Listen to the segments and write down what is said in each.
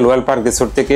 Royal park resort থেকে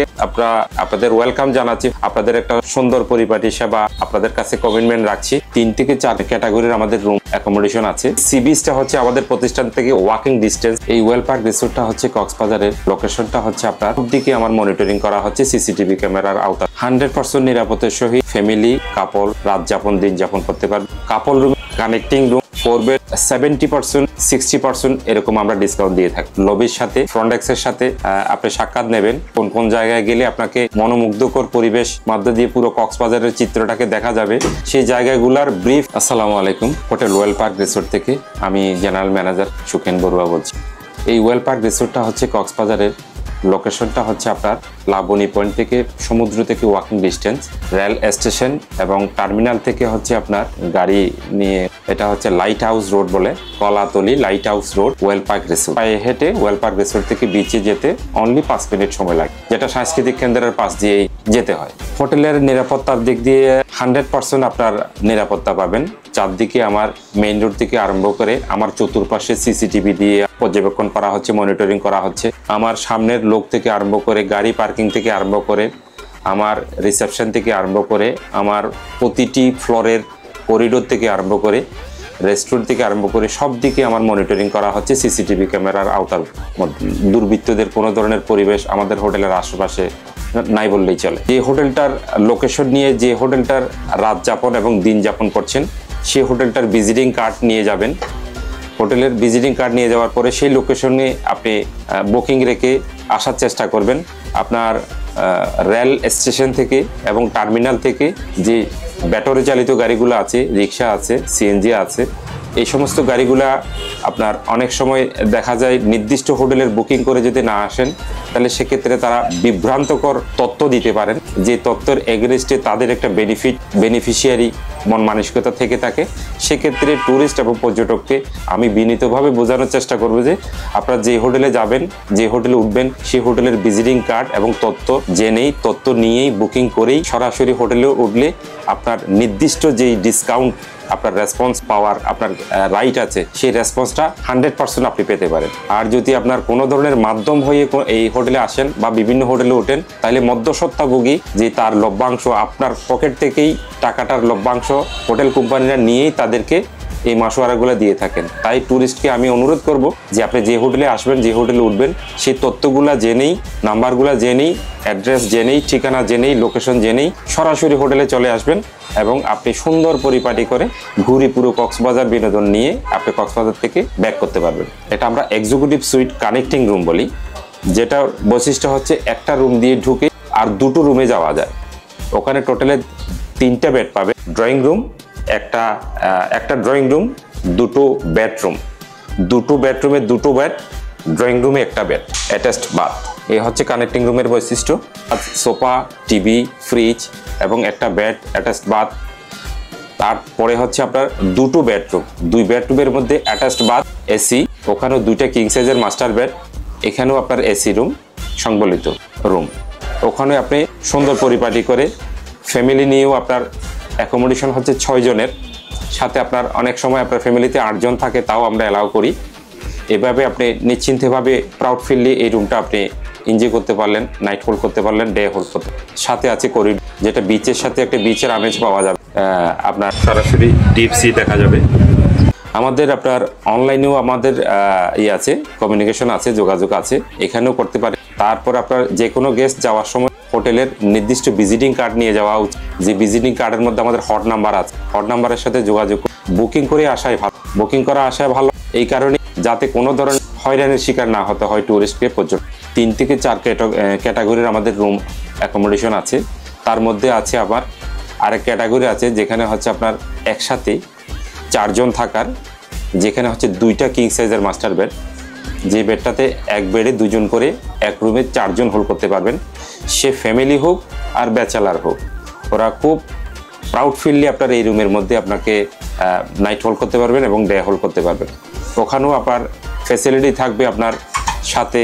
আপনাদের welcome জানাচ্ছি। আপনাদের একটা সুন্দর পরিপাটি সেবা আপনাদের কাছে কমিটমেন্ট রাখছি। 3 থেকে 4 ক্যাটাগরির আমাদের রুম অ্যাকোমোডেশন আছে। সি বিচটা হচ্ছে আমাদের প্রতিষ্ঠান থেকে ওয়াকিং ডিস্টেন্স। এই রয়্যাল পার্ক রিসোর্টটা হচ্ছে কক্সবাজারের। লোকেশনটা হচ্ছে আপনার দিকে আমার মনিটরিং করা হচ্ছে সিসিটিভি ক্যামেরার আওতা। 100% নিরাপত্তার সহিত ফ্যামিলি কাপল রাত যাপন দিন যাপন করতে পারবে। কাপল রুম কানেক্টিং রুম 4 বেড 70% 60% এরকম আমরা ডিসকাউন্ট দিয়ে থাকি। লবির সাথে ফ্রন্ট ডেস্কের সাথে আপনি সাক্ষাৎ নেবেন। কোন কোন জায়গায় গেলে আপনাকে মনোমুগ্ধকর পরিবেশ মধ্য দিয়ে পুরো কক্সবাজারের চিত্রটাকে দেখা যাবে, সেই জায়গাগুলোর ব্রিফ। আসসালামু আলাইকুম, হোটেল রয়্যাল পার্ক রিসোর্ট থেকে আমি জেনারেল ম্যানেজার সুখেন বড়ুয়া বলছি। এই রয়্যাল পার্ক রিসোর্টটা হচ্ছে কক্সবাজারের। লোকেশনটা হচ্ছে আপনার লাবণী পয়েন্ট থেকে সমুদ্র থেকে ওয়াকিং ডিস্টেন্স, রেল স্টেশন এবং টার্মিনাল থেকে হচ্ছে আপনার গাড়ি নিয়ে, এটা হচ্ছে লাইট হাউস রোড বলে, Kolatoli light house road royal park resort. পায়ে হেঁটে রয়্যাল পার্ক রিসোর্ট থেকে বিচে যেতে অনলি 5 মিনিট সময় লাগে, যেটা সাংস্কৃতিক কেন্দ্রের পাশ দিয়েই যেতে হয়। হোটেলের নিরাপত্তার দিক দিয়ে 100% আপনার নিরাপত্তা পাবেন। চারদিকে আমার মেইন রোড থেকে আরম্ভ করে আমার চতুর্পাশে সিসিটিভি দিয়ে পর্যবেক্ষণ করা হচ্ছে, মনিটরিং করা হচ্ছে। আমার সামনের লোক থেকে আরম্ভ করে, গাড়ি পার্কিং থেকে আরম্ভ করে, আমার রিসেপশন থেকে আরম্ভ করে, আমার প্রতিটি ফ্লোরের করিডোর থেকে আরম্ভ করে, রেস্টুরেন্ট থেকে আরম্ভ করে সব দিকে আমার মনিটরিং করা হচ্ছে সিসিটিভি ক্যামেরার আওতার মধ্যে। দুর্বৃত্তদের কোনো ধরনের পরিবেশ আমাদের হোটেলের আশেপাশে নাই বললেই চলে। যে হোটেলটার লোকেশন নিয়ে যে হোটেলটার রাত যাপন এবং দিন যাপন করছেন, সেই হোটেলটার ভিজিটিং কার্ড নিয়ে যাবেন। হোটেলের ভিজিটিং কার্ড নিয়ে যাওয়ার পরে সেই লোকেশনে আপনি বুকিং রেখে আসার চেষ্টা করবেন। আপনার রেল স্টেশন থেকে এবং টার্মিনাল থেকে যে ব্যাটারি চালিত গাড়িগুলো আছে, রিক্সা আছে, সিএনজি আছে, এই সমস্ত গাড়িগুলা আপনার অনেক সময় দেখা যায় নির্দিষ্ট হোটেলের বুকিং করে যদি না আসেন, তাহলে সেক্ষেত্রে তারা বিভ্রান্তকর তথ্য দিতে পারেন, যে তথ্যের এগেনস্টে তাদের একটা বেনিফিশিয়ারি মন মানসিকতা থেকে থাকে। সেক্ষেত্রে ট্যুরিস্ট এবং পর্যটককে আমি বিনীতভাবে বোঝানোর চেষ্টা করব যে আপনারা যে হোটেলে যাবেন, যে হোটেলে উঠবেন, সেই হোটেলের ভিজিটিং কার্ড এবং তথ্য জেনেই, তথ্য নিয়েই, বুকিং করেই সরাসরি হোটেলে উঠলে আপনার নির্দিষ্ট যেই ডিসকাউন্ট, আপনার রেসপন্স পাওয়ার আপনার রাইট আছে, সেই রেসপন্সটা 100% আপনি পেতে পারেন। আর যদি আপনার কোনো ধরনের মাধ্যম হয়ে এই হোটেলে আসেন বা বিভিন্ন হোটেলে ওঠেন, তাহলে মধ্যস্বত্বভোগী যে তার লভ্যাংশ, আপনার পকেট থেকেই টাকাটার লভ্যাংশ হোটেল কোম্পানিরা নিয়েই তাদেরকে এই মাসোয়ারাগুলো দিয়ে থাকেন। তাই ট্যুরিস্টকে আমি অনুরোধ করব যে আপনি যে হোটেলে আসবেন, যে হোটেলে উঠবেন, সেই তথ্যগুলো জেনেই, নাম্বারগুলো জেনেই, অ্যাড্রেস জেনেই, ঠিকানা জেনেই, লোকেশন জেনেই সরাসরি হোটেলে চলে আসবেন এবং আপনি সুন্দর পরিপাটি করে ঘুরে পুরো কক্সবাজার বিনোদন নিয়ে আপনি কক্সবাজার থেকে ব্যাক করতে পারবেন। এটা আমরা এক্সিকিউটিভ সুইট কানেক্টিং রুম বলি, যেটার বৈশিষ্ট্য হচ্ছে একটা রুম দিয়ে ঢুকে আর দুটো রুমে যাওয়া যায়। ওখানে টোটালে 3টা বেড পাবে। ড্রয়িং রুম, একটা ড্রয়িং রুম, 2টো বেডরুম, 2টো বেডরুমে 2টো বেড, ড্রয়িং রুমে একটা বেড, অ্যাটাচড বাথ। এই হচ্ছে কানেক্টিং রুমের বৈশিষ্ট্য। সোফা, টিভি, ফ্রিজ এবং একটা বেড, অ্যাটাচড বাথ। তারপরে হচ্ছে আপনার 2টো বেডরুম, 2 বেডরুমের মধ্যে অ্যাটাচড বাথ, এসি, ওখানেও 2টা কিং সাইজের মাস্টার বেড, এখানেও আপনার এসি রুম, সংবলিত রুম। ওখানে আপনি সুন্দর পরিপাটি করে ফ্যামিলি নিয়েও আপনার অ্যাকোমোডেশন হচ্ছে 6 জনের, সাথে আপনার অনেক সময় আপনার ফ্যামিলিতে 8 জন থাকে, তাও আমরা অ্যালাউ করি। এভাবে আপনি নিশ্চিন্তভাবে প্রাউড ফিললি এই রুমটা আপনি এনজয় করতে পারলেন, নাইট হোল্ড করতে পারলেন, ডে হোল্ড করতে। সাথে আছে করিডোর, যেটা বিচের সাথে একটা বিচের আমেজ পাওয়া যাবে। আপনার সরাসরি ডিপ সি দেখা যাবে। আমাদের আপনার অনলাইনেও আমাদের আছে, কমিউনিকেশন আছে, যোগাযোগ আছে, এখানেও করতে পারে। তারপর আপনার যে কোনো গেস্ট যাওয়ার সময় হোটেলের নির্দিষ্ট ভিজিটিং কার্ড নিয়ে যাওয়া উচিত। যে ভিজিটিং কার্ডের মধ্যে আমাদের হট নাম্বার আছে, হট নাম্বারের সাথে যোগাযোগ বুকিং করে আসাই ভালো। বুকিং করা আসায় ভালো এই কারণে যাতে কোনো ধরনের হয়রানির শিকার না হতে হয় ট্যুরিস্টকে, পর্যটক। 3 থেকে 4 ক্যাটাগরির আমাদের রুম অ্যাকোমোডেশন আছে। তার মধ্যে আছে আবার আরেক ক্যাটাগরি আছে, যেখানে হচ্ছে আপনার একসাথে 4 জন থাকার, যেখানে হচ্ছে 2টা কিং সাইজের মাস্টার বেড, যে বেডটাতে এক বেডে 2 জন করে এক রুমে 4 জন হোল্ড করতে পারবেন। সে ফ্যামিলি হোক আর ব্যাচেলার হোক, ওরা খুব প্রাউড ফিললি আপনার এই রুমের মধ্যে আপনাকে নাইট হোল্ড করতে পারবেন এবং ডে হোল্ড করতে পারবেন। ওখানেও আপনার ফ্যাসিলিটি থাকবে, আপনার সাথে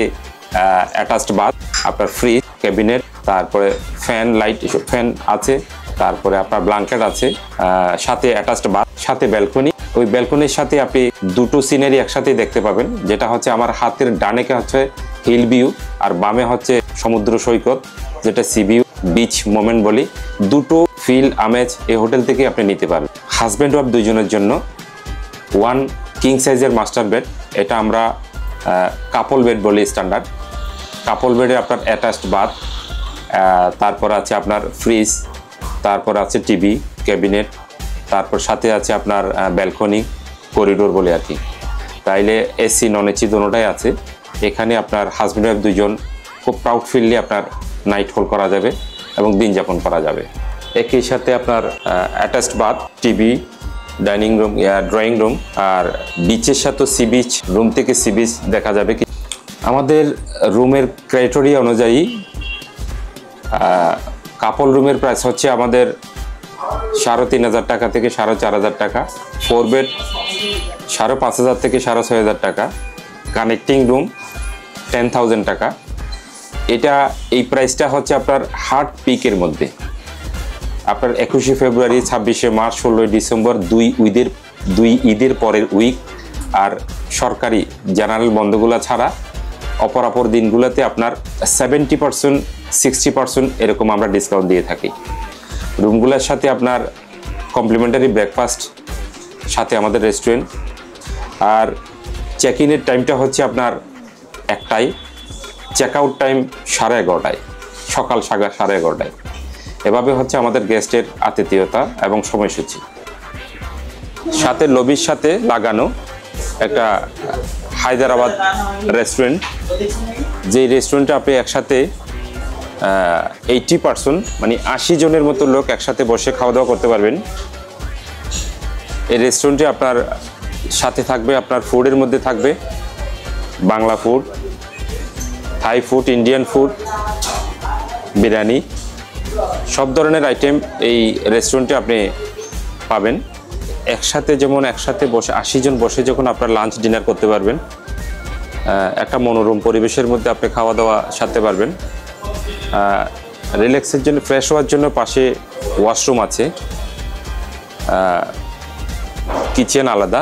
অ্যাটাচড বাথ, আপনার ফ্রিজ, ক্যাবিনেট, তারপরে ফ্যান, লাইট, ফ্যান আছে, তারপরে আপনার ব্ল্যাঙ্কেট আছে, সাথে অ্যাটাচড বাথ, সাথে ব্যালকনি। ওই ব্যালকনির সাথে আপনি 2টো সিনারি একসাথে দেখতে পাবেন, যেটা হচ্ছে আমার হাতের ডানেকে হচ্ছে হিল ভিউ, আর বামে হচ্ছে সমুদ্র সৈকত, যেটা সি ভিউ বিচ মোমেন্ট বলি। দুটো ফিল আমেজ এই হোটেল থেকে আপনি নিতে পারবেন। হাজব্যান্ড ওয়াইফ দুইজনের জন্য 1 কিং সাইজের মাস্টার বেড, এটা আমরা কাপল বেড বলি স্ট্যান্ডার্ড। কাপল বেডে আপনার অ্যাটাচড বাথ, তারপর আছে আপনার ফ্রিজ, তারপর আছে টিভি ক্যাবিনেট, তারপর সাথে আছে আপনার ব্যালকনি করিডোর বলে আর কি। তাইলে এসি নন এসি দুটোটাই আছে। এখানে আপনার হাজব্যান্ড ওয়াইফ দুজন খুব প্রাউড ফিললি আপনার নাইট হোল্ড করা যাবে এবং দিন যাপন করা যাবে। একই সাথে আপনার attached bath, TV, dining room, drawing room, আর বিচের সাথে সি বিচ, রুম থেকে সি বিচ দেখা যাবে। আমাদের রুমের ক্রাইটেরিয়া অনুযায়ী কাপল রুমের প্রাইস হচ্ছে আমাদের 3,500 টাকা থেকে 4,500 টাকা, 4 বেড 5,500 থেকে 6,500 টাকা, কানেক্টিং রুম 10,000 টাকা। এই প্রাইসটা হচ্ছে আপনার হার্ট পিকের মধ্যে। আপনার 21শে ফেব্রুয়ারি, 26শে মার্চ, 16ই ডিসেম্বর, দুই ঈদের পরের উইক আর সরকারি জেনারেল বন্ধগুলো ছাড়া অপরাপর দিনগুলোতে আপনার 70%, 60% এরকম আমরা ডিসকাউন্ট দিয়ে থাকি। রুমগুলোর সাথে আপনার কমপ্লিমেন্টারি ব্রেকফাস্ট, সাথে আমাদের রেস্টুরেন্ট। আর চেক ইনের টাইমটা হচ্ছে আপনার 1টায়, চেক আউট টাইম 11:30, সকাল 11:30। এভাবে হচ্ছে আমাদের গেস্টের আতিথেয়তা এবং সময়সূচি। সাথে লবির সাথে লাগানো একটা হায়দ্রাবাদ রেস্টুরেন্ট, যেই রেস্টুরেন্টে আপনি একসাথে 80% মানে 80 জনের মতো লোক একসাথে বসে খাওয়া দাওয়া করতে পারবেন। এই রেস্টুরেন্টে আপনার সাথে থাকবে, আপনার ফুডের মধ্যে থাকবে Bangla food, Thai food, Indian food, biryani, সব ধরনের আইটেম এই রেস্টুরেন্টে আপনি পাবেন। একসাথে বসে 80 জন বসে যখন আপনার লাঞ্চ ডিনার করতে পারবেন, একটা মনোরম পরিবেশের মধ্যে আপনি খাওয়া দাওয়া সারতে পারবেন। রিল্যাক্সের জন্য, ফ্রেশ হওয়ার জন্য পাশে ওয়াশরুম আছে, কিচেন আলাদা।